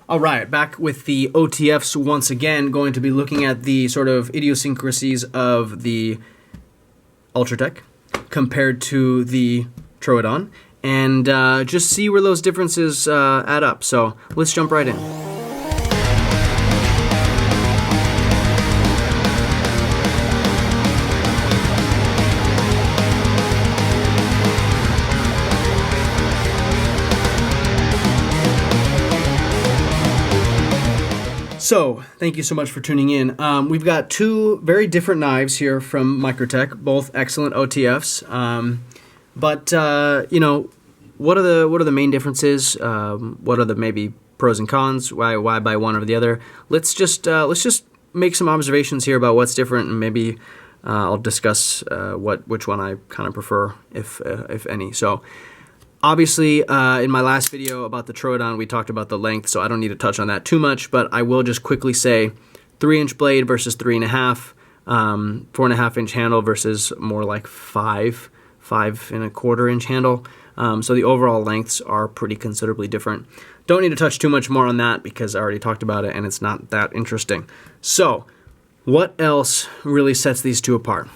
All right, back with the OTFs once again, going to be looking at the sort of idiosyncrasies of the Ultratech compared to the Troodon, and just see where those differences add up. So let's jump right in. So, thank you so much for tuning in. We've got two very different knives here from Microtech, both excellent OTFs. You know, what are the main differences? What are the maybe pros and cons? Why buy one over the other? Let's just make some observations here about what's different, and maybe I'll discuss which one I kind of prefer, if any. So. Obviously, in my last video about the Troodon, we talked about the length, so I don't need to touch on that too much, but I will just quickly say 3-inch blade versus 3.5, 4.5-inch handle versus more like 5.25-inch handle. So the overall lengths are pretty considerably different. Don't need to touch too much more on that because I already talked about it and it's not that interesting. So, what else really sets these two apart?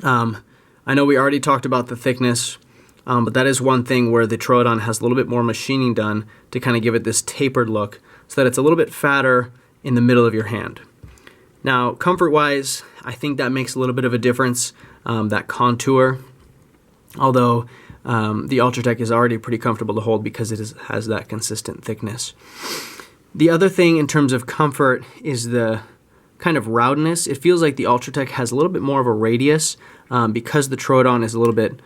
I know we already talked about the thickness. But that is one thing where the Troodon has a little bit more machining done to kind of give it this tapered look so that it's a little bit fatter in the middle of your hand. Now, comfort-wise, I think that makes a little bit of a difference, that contour, although the Ultratech is already pretty comfortable to hold because it has that consistent thickness. The other thing in terms of comfort is the kind of roundness. It feels like the Ultratech has a little bit more of a radius because the Troodon is a little bit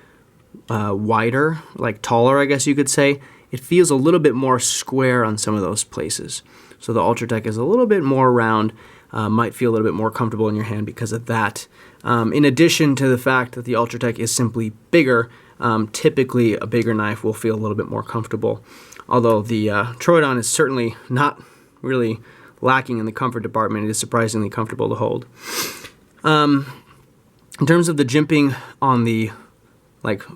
wider, like taller, I guess you could say. It feels a little bit more square on some of those places. So the Ultratech is a little bit more round, might feel a little bit more comfortable in your hand because of that. In addition to the fact that the Ultratech is simply bigger, typically a bigger knife will feel a little bit more comfortable. Although the Troodon is certainly not really lacking in the comfort department, it is surprisingly comfortable to hold. In terms of the jimping on the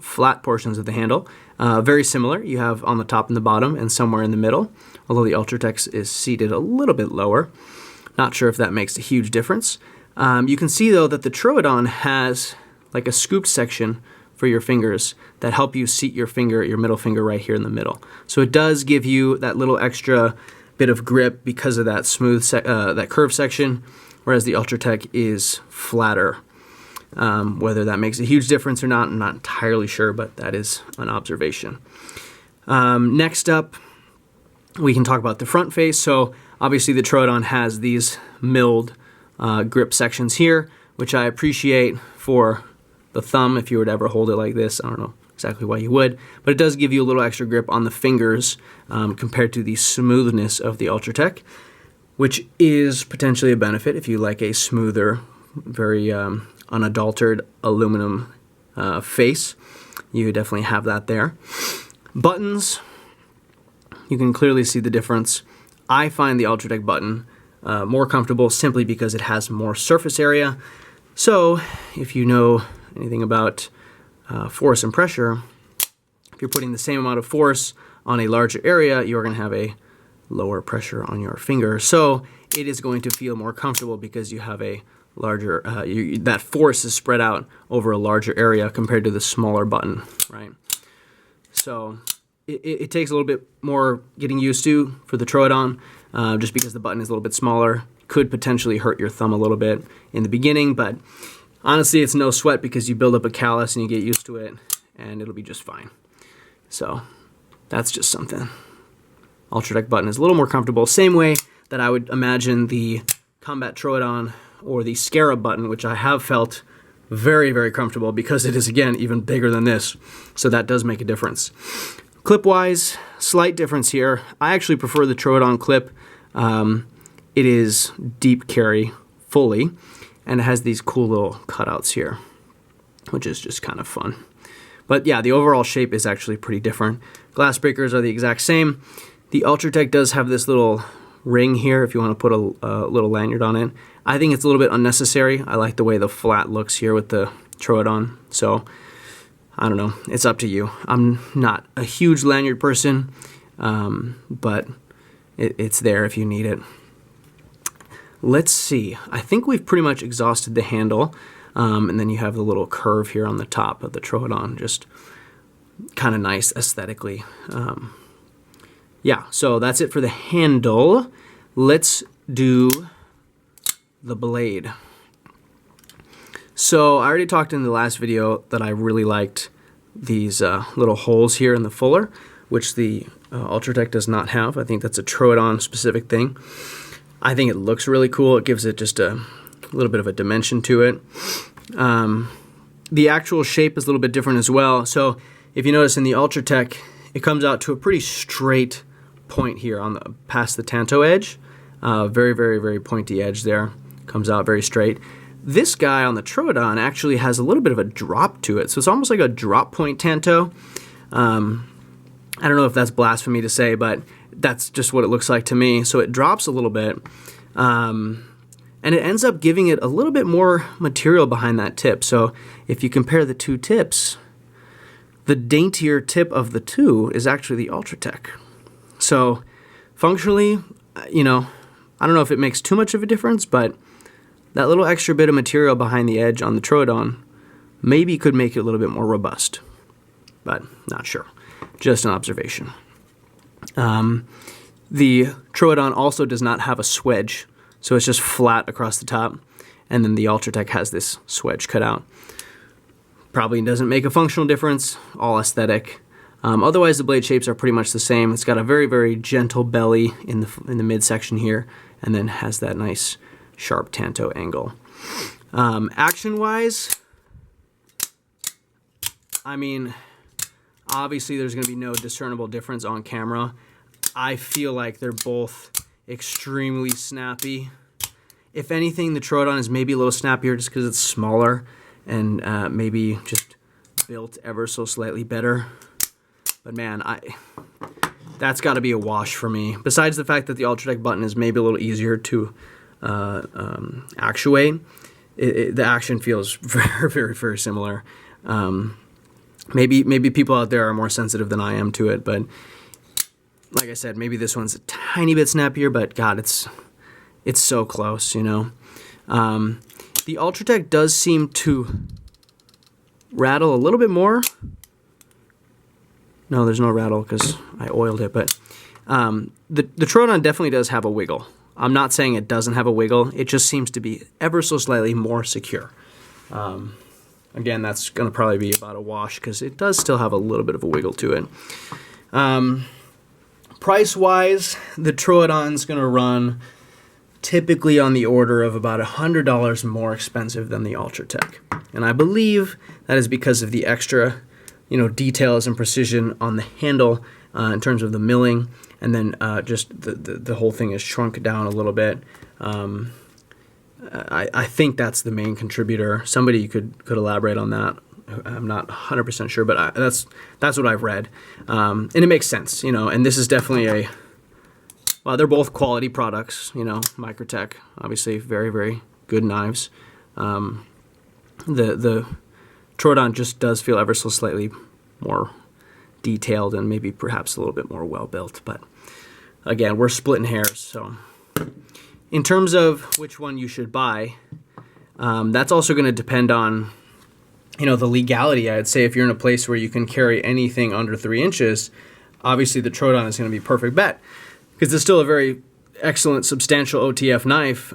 flat portions of the handle, very similar. You have on the top and the bottom and somewhere in the middle, although the Ultratech is seated a little bit lower. Not sure if that makes a huge difference. You can see though that the Troodon has like a scooped section for your fingers that help you seat your middle finger right here in the middle. So it does give you that little extra bit of grip because of that smooth, that curved section, whereas the Ultratech is flatter. Whether that makes a huge difference or not, I'm not entirely sure, but that is an observation. Next up, we can talk about the front face. So obviously the Troodon has these milled grip sections here, which I appreciate for the thumb if you were to ever hold it like this. I don't know exactly why you would, but it does give you a little extra grip on the fingers compared to the smoothness of the Ultratech, which is potentially a benefit if you like a smoother, very unadulterated aluminum face. You definitely have that there. Buttons, you can clearly see the difference. I find the Ultratech button more comfortable simply because it has more surface area. So if you know anything about force and pressure, if you're putting the same amount of force on a larger area, you're going to have a lower pressure on your finger. So it is going to feel more comfortable because you have a larger, that force is spread out over a larger area compared to the smaller button, right? So it takes a little bit more getting used to for the Troodon, just because the button is a little bit smaller. Could potentially hurt your thumb a little bit in the beginning, but honestly it's no sweat because you build up a callus and you get used to it and it'll be just fine. So that's just something. Ultratech button is a little more comfortable, same way that I would imagine the Combat Troodon or the Scarab button, which I have felt very, very comfortable because it is, again, even bigger than this. So that does make a difference. Clip-wise, slight difference here. I actually prefer the Troodon clip. It is deep carry fully, and it has these cool little cutouts here, which is just kind of fun. But yeah, the overall shape is actually pretty different. Glass breakers are the exact same. The Ultratech does have this little ring here if you want to put a little lanyard on it. I think it's a little bit unnecessary. I like the way the flat looks here with the Troodon. So I don't know, it's up to you. I'm not a huge lanyard person, but it's there if you need it. Let's see. I think we've pretty much exhausted the handle. And then you have the little curve here on the top of the Troodon, just kind of nice aesthetically. Yeah, so that's it for the handle. Let's do the blade. So I already talked in the last video that I really liked these little holes here in the fuller, which the Ultratech does not have. I think that's a Troodon specific thing. I think it looks really cool. It gives it just a little bit of a dimension to it. The actual shape is a little bit different as well. So if you notice in the Ultratech, it comes out to a pretty straight point here on the past the Tanto edge. Very, very, very pointy edge there. Comes out very straight. This guy on the Troodon actually has a little bit of a drop to it. So it's almost like a drop point Tanto. I don't know if that's blasphemy to say, but that's just what it looks like to me. So it drops a little bit. And it ends up giving it a little bit more material behind that tip. So if you compare the two tips, the daintier tip of the two is actually the Ultratech. So functionally, you know, I don't know if it makes too much of a difference, but that little extra bit of material behind the edge on the Troodon maybe could make it a little bit more robust, but not sure. Just an observation. The Troodon also does not have a swedge, so it's just flat across the top, and then the Ultratech has this swedge cut out. Probably doesn't make a functional difference, all aesthetic. Otherwise, the blade shapes are pretty much the same. It's got a very, very gentle belly in the midsection here, and then has that nice sharp Tanto angle. Action-wise, I mean, obviously there's going to be no discernible difference on camera. I feel like they're both extremely snappy. If anything, the Troodon is maybe a little snappier just because it's smaller and maybe just built ever so slightly better. But man, that's got to be a wash for me. Besides the fact that the Ultratech button is maybe a little easier to actuate, the action feels very, very, very similar. Maybe people out there are more sensitive than I am to it, but like I said, maybe this one's a tiny bit snappier, but God, it's so close, you know. The Ultratech does seem to rattle a little bit more. No, there's no rattle because I oiled it, but the Troodon definitely does have a wiggle. I'm not saying it doesn't have a wiggle. It just seems to be ever so slightly more secure. Again, that's going to probably be about a wash because it does still have a little bit of a wiggle to it. Price-wise, the Troodon's going to run typically on the order of about $100 more expensive than the Ultratech. And I believe that is because of the extra, you know, details and precision on the handle in terms of the milling, and then just the whole thing is shrunk down a little bit. I think that's the main contributor. Somebody could elaborate on that. I'm not 100% sure, but that's what I've read, and it makes sense, you know. And this is definitely well, they're both quality products, you know. Microtech, obviously, very, very good knives. The Troodon just does feel ever so slightly more detailed and maybe perhaps a little bit more well built, but again, we're splitting hairs. So in terms of which one you should buy, that's also going to depend on, you know, the legality. I'd say if you're in a place where you can carry anything under 3 inches, obviously the Troodon is going to be a perfect bet because it's still a very excellent, substantial OTF knife,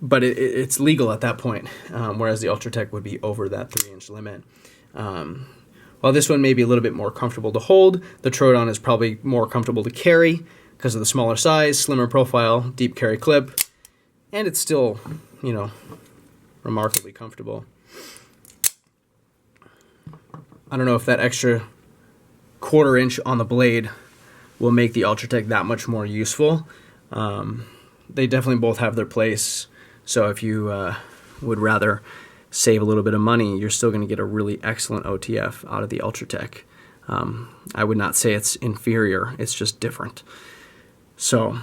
but it's legal at that point, whereas the Ultratech would be over that 3-inch limit. While this one may be a little bit more comfortable to hold, the Troodon is probably more comfortable to carry because of the smaller size, slimmer profile, deep carry clip, and it's still, you know, remarkably comfortable. I don't know if that extra 1/4 inch on the blade will make the Ultratech that much more useful. They definitely both have their place, so if you would rather save a little bit of money, you're still going to get a really excellent OTF out of the Ultratech. I would not say it's inferior, it's just different. So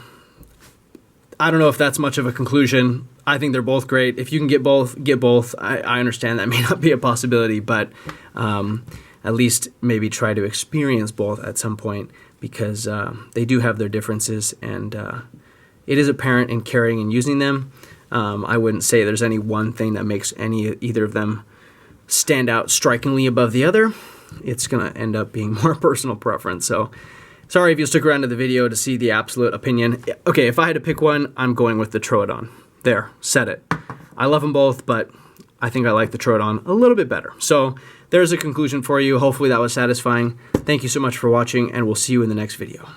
I don't know if that's much of a conclusion. I think they're both great. If you can get both, get both. I understand that may not be a possibility, but at least maybe try to experience both at some point. because they do have their differences, and it is apparent in carrying and using them. I wouldn't say there's any one thing that makes either of them stand out strikingly above the other. It's going to end up being more personal preference. So sorry if you stuck around to the video to see the absolute opinion. Okay, if I had to pick one, I'm going with the Troodon. There, said it. I love them both, but I think I like the Troodon a little bit better. So there's a conclusion for you. Hopefully that was satisfying. Thank you so much for watching, and we'll see you in the next video.